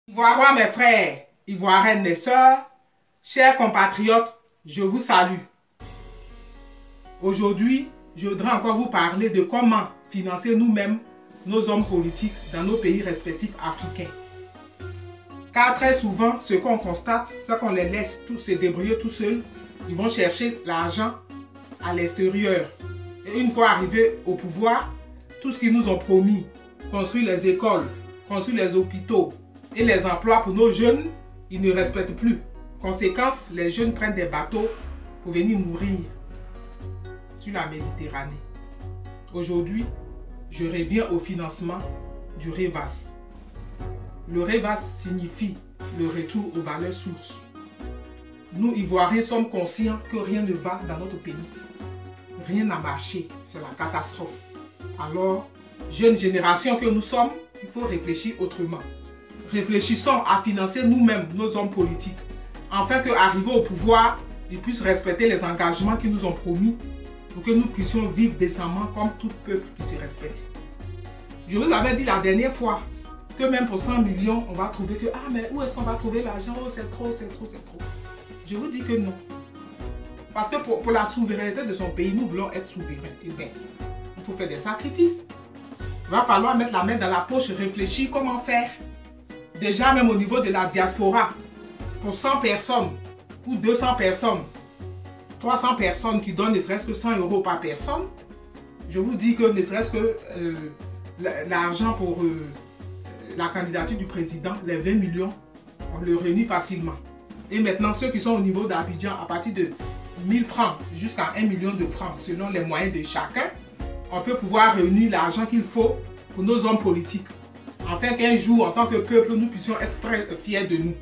Ivoiriens, mes frères, Ivoiriennes, mes sœurs, chers compatriotes, je vous salue. Aujourd'hui, je voudrais encore vous parler de comment financer nous-mêmes nos hommes politiques dans nos pays respectifs africains. Car très souvent, ce qu'on constate, c'est qu'on les laisse tous se débrouiller tout seuls. Ils vont chercher l'argent à l'extérieur. Et une fois arrivés au pouvoir, tout ce qu'ils nous ont promis, construire les écoles, construire les hôpitaux et les emplois pour nos jeunes, ils ne respectent plus. Conséquence, les jeunes prennent des bateaux pour venir mourir sur la Méditerranée. Aujourd'hui, je reviens au financement du REVAS. Le REVAS signifie le retour aux valeurs sources. Nous, Ivoiriens, sommes conscients que rien ne va dans notre pays. Rien n'a marché, c'est la catastrophe. Alors, jeune génération que nous sommes, il faut réfléchir autrement. Réfléchissons à financer nous-mêmes nos hommes politiques, afin qu'arrivés au pouvoir, ils puissent respecter les engagements qu'ils nous ont promis, pour que nous puissions vivre décemment comme tout peuple qui se respecte. Je vous avais dit la dernière fois que même pour 100 millions, on va trouver que, ah mais où est-ce qu'on va trouver l'argent? Oh, c'est trop, c'est trop, c'est trop. Je vous dis que non. Parce que pour la souveraineté de son pays, nous voulons être souverains. Et bien, il faut faire des sacrifices. Il va falloir mettre la main dans la poche et réfléchir comment faire. Déjà, même au niveau de la diaspora, pour 100 personnes ou 200 personnes, 300 personnes qui donnent ne serait-ce que 100 € par personne, je vous dis que ne serait-ce que l'argent pour la candidature du président, les 20 millions, on le réunit facilement. Et maintenant, ceux qui sont au niveau d'Abidjan, à partir de 1000 francs jusqu'à 1 million de francs, selon les moyens de chacun, on peut pouvoir réunir l'argent qu'il faut pour nos hommes politiques. Afin qu'un jour, en tant que peuple, nous puissions être très fiers de nous.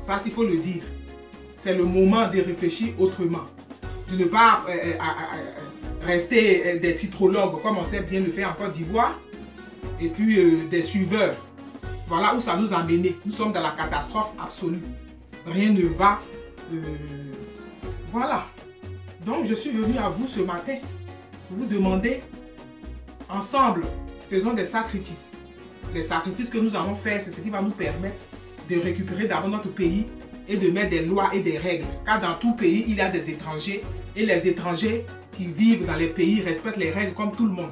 Ça, il faut le dire. C'est le moment de réfléchir autrement. De ne pas rester des titrologues, comme on sait bien le faire en Côte d'Ivoire, et puis des suiveurs. Voilà où ça nous a menés. Nous sommes dans la catastrophe absolue. Rien ne va. Voilà. Donc, je suis venu à vous ce matin pour vous demander, ensemble, faisons des sacrifices. Les sacrifices que nous allons faire, c'est ce qui va nous permettre de récupérer d'abord notre pays et de mettre des lois et des règles. Car dans tout pays, il y a des étrangers et les étrangers qui vivent dans les pays respectent les règles comme tout le monde.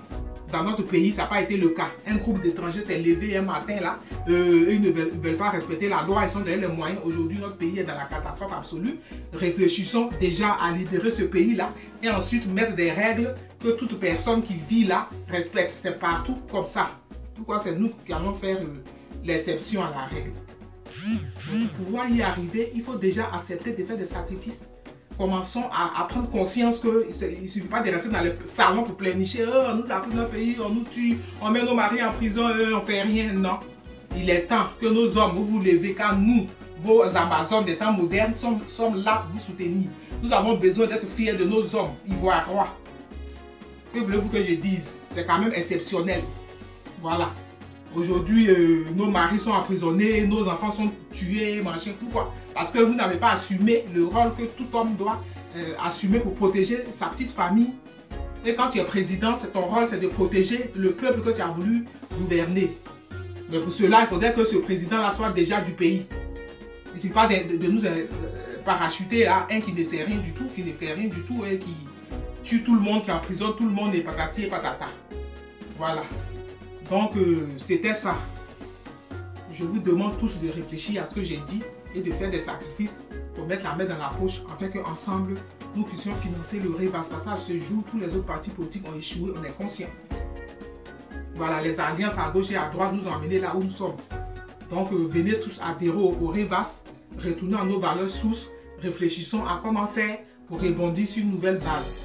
Dans notre pays, ça n'a pas été le cas. Un groupe d'étrangers s'est levé un matin là, ils ne veulent pas respecter la loi, ils sont derrière les moyens. Aujourd'hui, notre pays est dans la catastrophe absolue. Réfléchissons déjà à libérer ce pays-là et ensuite mettre des règles que toute personne qui vit là respecte. C'est partout comme ça. Pourquoi c'est nous qui allons faire l'exception à la règle? Pour pouvoir y arriver, il faut déjà accepter de faire des sacrifices. Commençons à prendre conscience qu'il ne suffit pas de rester dans les salons pour pleurnicher. Oh, on nous a pris notre pays, on nous tue, on met nos maris en prison, on ne fait rien. Non. Il est temps que nos hommes vous levez, car nous, vos Amazones des temps modernes, sommes là pour vous soutenir. Nous avons besoin d'être fiers de nos hommes ivoiriens. Que voulez-vous que je dise? C'est quand même exceptionnel. Voilà. Aujourd'hui, nos maris sont emprisonnés, nos enfants sont tués, machin. Pourquoi? Parce que vous n'avez pas assumé le rôle que tout homme doit assumer pour protéger sa petite famille. Et quand tu es président, ton rôle, c'est de protéger le peuple que tu as voulu gouverner. Mais pour cela, il faudrait que ce président-là soit déjà du pays. Il ne suffit pas de nous parachuter à un qui ne sait rien du tout, qui ne fait rien du tout et qui tue tout le monde, qui emprisonne tout le monde et patati et patata. Voilà. Donc, c'était ça. Je vous demande tous de réfléchir à ce que j'ai dit et de faire des sacrifices pour mettre la main dans la poche afin qu'ensemble, nous puissions financer le REVAS. Parce qu'à ce jour, tous les autres partis politiques ont échoué, on est conscient. Voilà, les alliances à gauche et à droite nous ont emmenés là où nous sommes. Donc, venez tous adhérer au REVAS, retournons à nos valeurs sources, réfléchissons à comment faire pour rebondir sur une nouvelle base.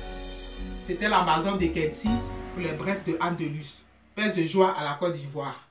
C'était l'Amazon de Kelsey pour les brefs de Anne de Luz. Paix de joie à la Côte d'Ivoire.